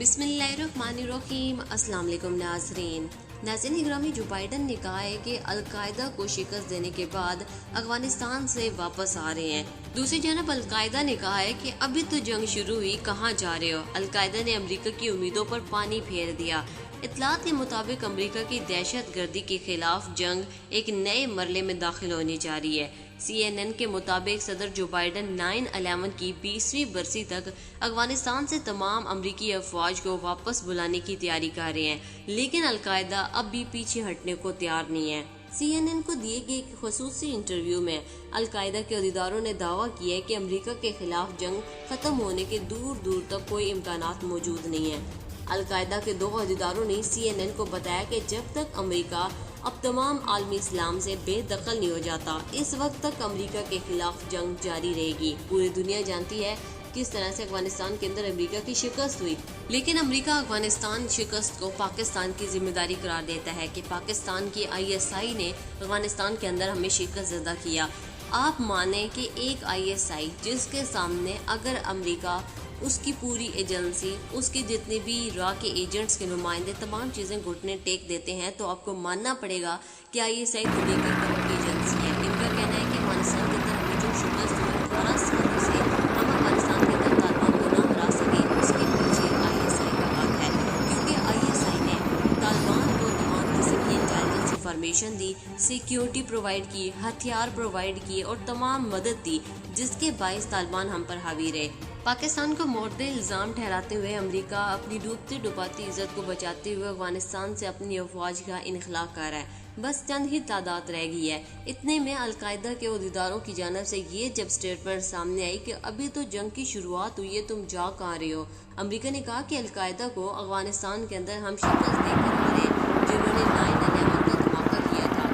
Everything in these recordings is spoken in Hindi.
बिस्मिल्लाहिर्रहमानिर्रहीम। अस्सलाम वालेकुम नाज़रीन। नाज़रीन ग्रामी, जो बाइडन ने कहा है कि अलकायदा को शिकस्त देने के बाद अफगानिस्तान से वापस आ रहे हैं। दूसरी जानब अलकायदा ने कहा है कि अभी तो जंग शुरू हुई, कहाँ जा रहे हो। अलकायदा ने अमेरिका की उम्मीदों पर पानी फेर दिया। इत्तलात के मुताबिक अमेरिका की दहशत गर्दी के खिलाफ जंग एक नए मरले में दाखिल होने जा रही है। CNN के मुताबिक सदर जो बाइडन 9/11 की 20वीं बरसी तक अफगानिस्तान से तमाम अमरीकी अफवाज को वापस बुलाने की तैयारी कर रहे हैं, लेकिन अलकायदा अब भी पीछे हटने को तैयार नहीं है। CNN को दिए गए एक खसूसी इंटरव्यू में अलकायदा के अहदेदारों ने दावा किया है कि अमरीका के खिलाफ जंग खत्म होने के दूर दूर तक कोई इम्कानात मौजूद नहीं है। अलकायदा के दो अहदेदारों ने CNN को बताया कि जब तक अमेरिका अब तमाम आलमी इस्लाम से बेदखल नहीं हो जाता, इस वक्त तक अमेरिका के खिलाफ जंग जारी रहेगी। पूरी दुनिया जानती है किस तरह से अफगानिस्तान के अंदर अमेरिका की शिकस्त हुई, लेकिन अमेरिका अफगानिस्तान शिकस्त को पाकिस्तान की जिम्मेदारी करार देता है कि पाकिस्तान की ISI ने अफगानिस्तान के अंदर हमें शिकस्त ज़दा किया। आप माने कि एक ISI जिसके सामने अगर अमेरिका, उसकी पूरी एजेंसी, उसके जितने भी रा के एजेंट्स के नुमाइंदे तमाम चीज़ें घुटने टेक देते हैं, तो आपको मानना पड़ेगा कि ISI दुनिया की तरक्की एजेंसी है। इनका कहना है कि अफगानिस्तान के अंदर हमें जो शिकस्त हुई 18 सालों से हम अफगानिस्तान के अंदर तालिबान को ना हरा सके, उसके पीछे ISI का हाथ है, क्योंकि ISI ने तालिबान को तमाम किस्म की इंटेलिजेंस इंफॉर्मेशन दी, सिक्योरिटी प्रोवाइड की, हथियार प्रोवाइड किए और तमाम मदद दी, जिसके बायस तालिबान हम पर हावी रहे। पाकिस्तान को मोटे इल्ज़ाम ठहराते हुए अमेरिका अपनी डूबती डुबाती इज्जत को बचाते हुए अफगानिस्तान से अपनी अफवाज का इनखला कर रहा है। बस चंद ही तादाद रह गई है। इतने में अलकायदा के अहदेदारों की जानब से ये जब स्टेटमेंट सामने आई कि अभी तो जंग की शुरुआत हुई है, तुम जा कहाँ रहे हो। अमेरिका ने कहा कि अलकायदा को अफगानिस्तान के अंदर हम शिकस्त देकर हारे, जिन्होंने 9/11 का धमाका किया था।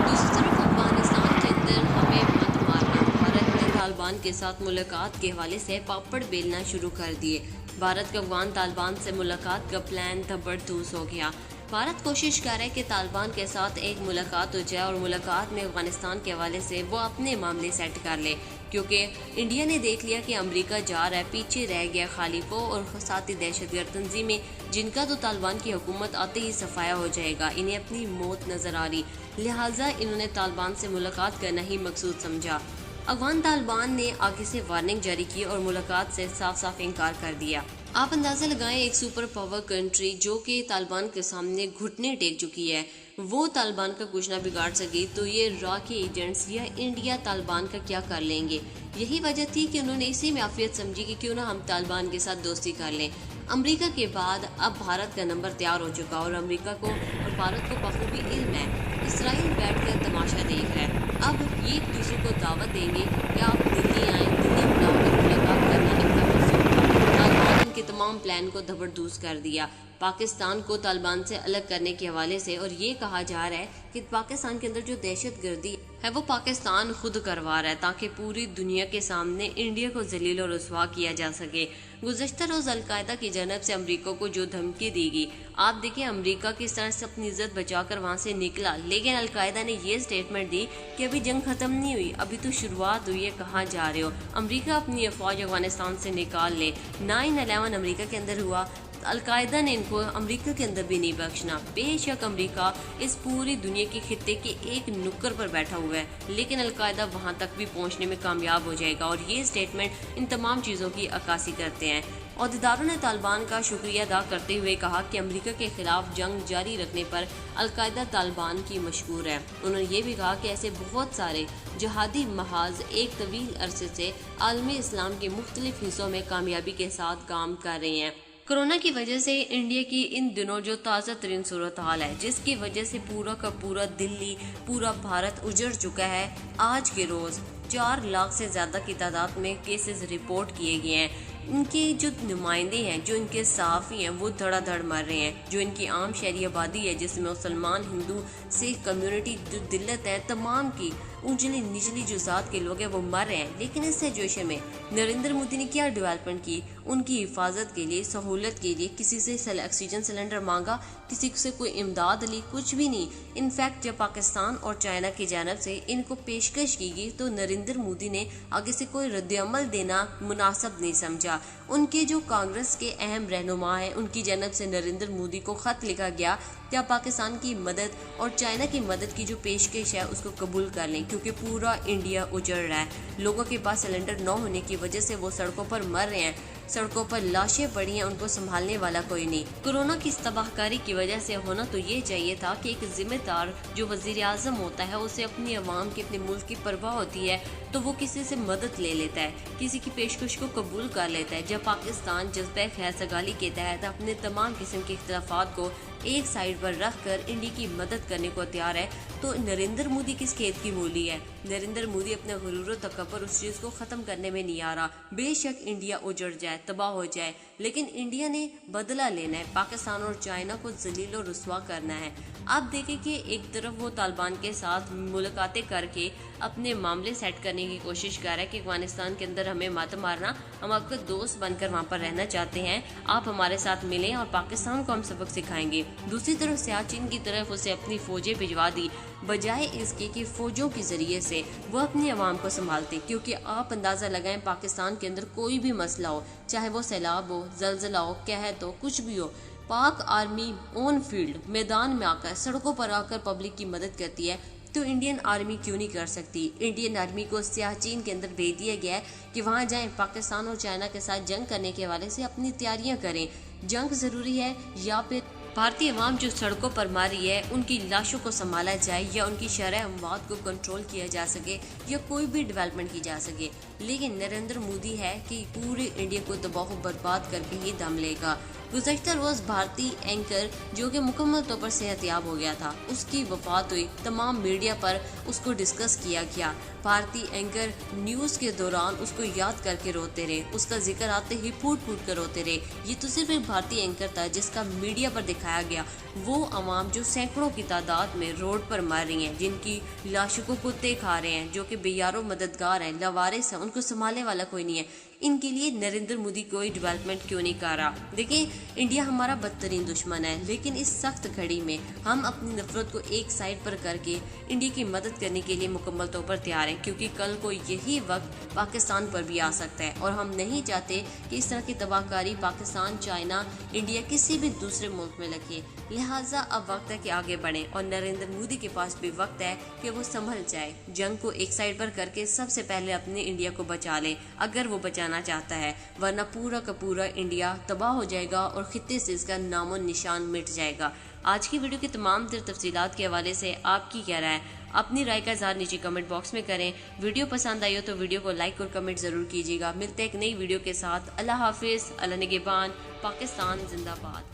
दूसरी तरफ अफगानिस्तान के अंदर हमें मत मारना, भारत ने तालिबान के साथ मुलाकात के हवाले से पापड़ बेलना शुरू कर दिए। भारत का अफगान तालिबान से मुलाकात का प्लान तबड़तूस हो गया। भारत कोशिश कर रहा है कि तालिबान के साथ एक मुलाकात हो जाए और मुलाकात में अफगानिस्तान के हवाले से वो अपने मामले सेट कर ले, क्योंकि इंडिया ने देख लिया कि अमेरिका जा रहा है, पीछे रह गया खालिफों और साथ ही दहशतगर्द तंजीमें, जिनका तो तालिबान की हुकूमत आते ही सफाया हो जाएगा। इन्हें अपनी मौत नजर आ रही, लिहाजा इन्होंने तालिबान से मुलाकात करना ही मकसूद समझा। अफगान तालिबान ने आगे से वार्निंग जारी की और मुलाकात से साफ साफ इनकार कर दिया। आप अंदाजा लगाएं, एक सुपर पावर कंट्री जो कि तालिबान के सामने घुटने टेक चुकी है, वो तालिबान का कुछ ना बिगाड़ सकी, तो ये रा के एजेंट्स या इंडिया तालिबान का क्या कर लेंगे। यही वजह थी कि उन्होंने इसी में आफियत समझी कि क्यों ना हम तालिबान के साथ दोस्ती कर लें। अमेरिका के बाद अब भारत का नंबर तैयार हो चुका और अमेरिका को और भारत को बखूबी इल्म है। इसराइल बैठकर तमाशा देख रहा है। अब ये एक दूसरे को दावत देंगे कि आप दिल्ली आए, दिल्ली बुलाकर मुलाकात करना इनका मकसूद था। तालिबान इनके तमाम प्लान को धबरदूस कर दिया पाकिस्तान को तालिबान से अलग करने के हवाले से, और ये कहा जा रहा है कि पाकिस्तान के अंदर जो दहशत गर्दी है वो पाकिस्तान खुद करवा रहा है, ताकि पूरी दुनिया के सामने इंडिया को जलील और रुसवा किया जा सके। गुज़श्ता रोज अलकायदा की जानब से अमेरिका को जो धमकी दी गई, आप देखिए अमेरिका किस तरह से अपनी इज्जत बचाकर वहां से निकला, लेकिन अलकायदा ने ये स्टेटमेंट दी कि अभी जंग खत्म नहीं हुई, अभी तो शुरुआत हुई है, कहाँ जा रहे हो। अमेरिका अपनी अफवाज अफगानिस्तान से निकाल ले। 9/11 अमेरिका के अंदर हुआ, अलकायदा ने इनको अमेरिका के अंदर भी नहीं बख्शना। बेशक अमेरिका इस पूरी दुनिया के खित्ते के एक नुक्कर पर बैठा हुआ है, लेकिन अलकायदा वहां तक भी पहुंचने में कामयाब हो जाएगा, और ये स्टेटमेंट इन तमाम चीज़ों की अक्कासी करते हैं। अहदेदारों ने तालिबान का शुक्रिया अदा करते हुए कहा कि अमेरिका के खिलाफ जंग जारी रखने पर अलकायदा तालिबान की मशकूर है। उन्होंने ये भी कहा कि ऐसे बहुत सारे जहादी महाज एक तवील अरसे से आलमी इस्लाम के मुख्तलिफ हिस्सों में कामयाबी के साथ काम कर रहे हैं। कोरोना की वजह से इंडिया की इन दिनों जो ताज़ा तरीन सूरत हाल है, जिसकी वजह से पूरा का पूरा दिल्ली, पूरा भारत उजड़ चुका है। आज के रोज 4 लाख से ज्यादा की तादाद में केसेस रिपोर्ट किए गए हैं। इनके जो नुमाइंदे हैं, जो इनके सहाफ़ी हैं, वो धड़ाधड़ मर रहे हैं। जो इनकी आम शहरी आबादी है, जिसमें मुसलमान, हिंदू, सिख कम्युनिटी जो दिल्लत है, तमाम की उजली निचली जो जात के लोग हैं वो मर रहे हैं। लेकिन इस सिचुएशन में नरेंद्र मोदी ने क्या डेवलपमेंट की, उनकी हिफाजत के लिए, सहूलत के लिए किसी से ऑक्सीजन सिलेंडर मांगा, किसी से कोई इमदाद ली, कुछ भी नहीं। इनफैक्ट जब पाकिस्तान और चाइना की जानब से इनको पेशकश की गई तो नरेंद्र मोदी ने आगे से कोई रद्द-ए-अमल देना मुनासिब नहीं समझा। उनके जो कांग्रेस के अहम रहनुमा हैं, उनकी जानब से नरेंद्र मोदी को खत लिखा गया कि आप पाकिस्तान की मदद और चाइना की मदद की जो पेशकश है उसको कबूल कर लें, क्योंकि पूरा इंडिया उजड़ रहा है। लोगों के पास सिलेंडर न होने की वजह से वो सड़कों पर मर रहे हैं, सड़कों पर लाशें पड़ी हैं, उनको संभालने वाला कोई नहीं। कोरोना की इस तबाहकारी की वजह से होना तो ये चाहिए था कि एक जिम्मेदार जो वजीर आजम होता है उसे अपनी अवाम की, अपने मुल्क की परवाह होती है तो वो किसी से मदद ले लेता है, किसी की पेशकश को कबूल कर लेता है। जब पाकिस्तान जज्बे खैर सगाली के तहत अपने तमाम किस्म के इख्तलाफात को एक साइड पर रख कर इंडिया की मदद करने को तैयार है तो नरेंद्र मोदी किस खेत की मूली है। नरेंद्र मोदी अपने गुरूर और तकब्बुर उस चीज़ को ख़त्म करने में नहीं आ रहा। बेशक इंडिया उजड़ जाए, तबाह हो जाए, लेकिन इंडिया ने बदला लेना है, पाकिस्तान और चाइना को जलील और रुस्वा करना है। आप देखें कि एक तरफ वो तालिबान के साथ मुलाकातें करके अपने मामले सेट करने की कोशिश कर रहा है कि अफगानिस्तान के अंदर हमें मत मारना, हम आपका दोस्त बनकर वहाँ पर रहना चाहते हैं, आप हमारे साथ मिलें और पाकिस्तान को हम सबक सिखाएंगे। दूसरी तरफ सियाचिन की तरफ उसे अपनी फौजें भिजवा दी, बजाय इसके कि फौजों के जरिए से वह अपनी आवाम को संभालते। क्योंकि आप अंदाज़ा लगाएं, पाकिस्तान के अंदर कोई भी मसला हो, चाहे वो सैलाब हो, जलजला हो, कहत हो, कुछ भी हो, पाक आर्मी ऑन फील्ड मैदान में आकर, सड़कों पर आकर पब्लिक की मदद करती है, तो इंडियन आर्मी क्यों नहीं कर सकती। इंडियन आर्मी को सियाचिन के अंदर भेज दिया गया है कि वहाँ जाएं, पाकिस्तान और चाइना के साथ जंग करने के हवाले से अपनी तैयारियां करें। जंग ज़रूरी है या फिर भारतीय अवाम जो सड़कों पर मारी है उनकी लाशों को संभाला जाए, या उनकी शरह अमवात को कंट्रोल किया जा सके, या कोई भी डेवलपमेंट की जा सके। लेकिन नरेंद्र मोदी है कि पूरे इंडिया को तबाह बर्बाद करके ही दम लेगा। गुज़श्ता रोज़ भारतीय एंकर जो कि मुकम्मल तौर पर सेहतयाब हो गया था, उसकी वफात हुई। तमाम मीडिया पर उसको डिस्कस किया गया। भारतीय एंकर न्यूज़ के दौरान उसको याद करके रोते रहे, उसका जिक्र आते ही फूट फूट कर रोते रहे। ये तो सिर्फ एक भारतीय एंकर था जिसका मीडिया पर दिखाया गया। वो अवाम जो सैकड़ों की तादाद में रोड पर मर रही हैं, जिनकी लाशों को कुत्ते खा रहे हैं, जो कि बेयारो मददगार हैं, लवारिस हैं, उनको संभालने वाला कोई नहीं है, इनके लिए नरेंद्र मोदी कोई डेवलपमेंट क्यों नहीं कर रहा। देखिए, इंडिया हमारा बदतरीन दुश्मन है, लेकिन इस सख्त घड़ी में हम अपनी नफरत को एक साइड पर करके इंडिया की मदद करने के लिए मुकम्मल तौर पर तैयार हैं, क्योंकि कल को यही वक्त पाकिस्तान पर भी आ सकता है और हम नहीं चाहते कि इस तरह की तबाहकारी पाकिस्तान, चाइना, इंडिया किसी भी दूसरे मुल्क में लगे। लिहाजा अब वक्त है कि आगे बढ़ें और नरेंद्र मोदी के पास भी वक्त है कि वो संभल जाए, जंग को एक साइड पर करके सबसे पहले अपने इंडिया को बचा ले, अगर वो बचाना चाहता है, वरना पूरा का पूरा इंडिया तबाह हो जाएगा और खित्ते से इसका नामो निशान मिट जाएगा। आज की वीडियो की तमाम तफसीलात के हवाले से आपकी क्या राय है? अपनी राय का इज़हार नीचे कमेंट बॉक्स में करें। वीडियो पसंद आई हो तो वीडियो को लाइक और कमेंट ज़रूर कीजिएगा। मिलते हैं एक नई वीडियो के साथ। अल्लाह हाफिज़, अल्लाह निगहबान, पाकिस्तान जिंदाबाद।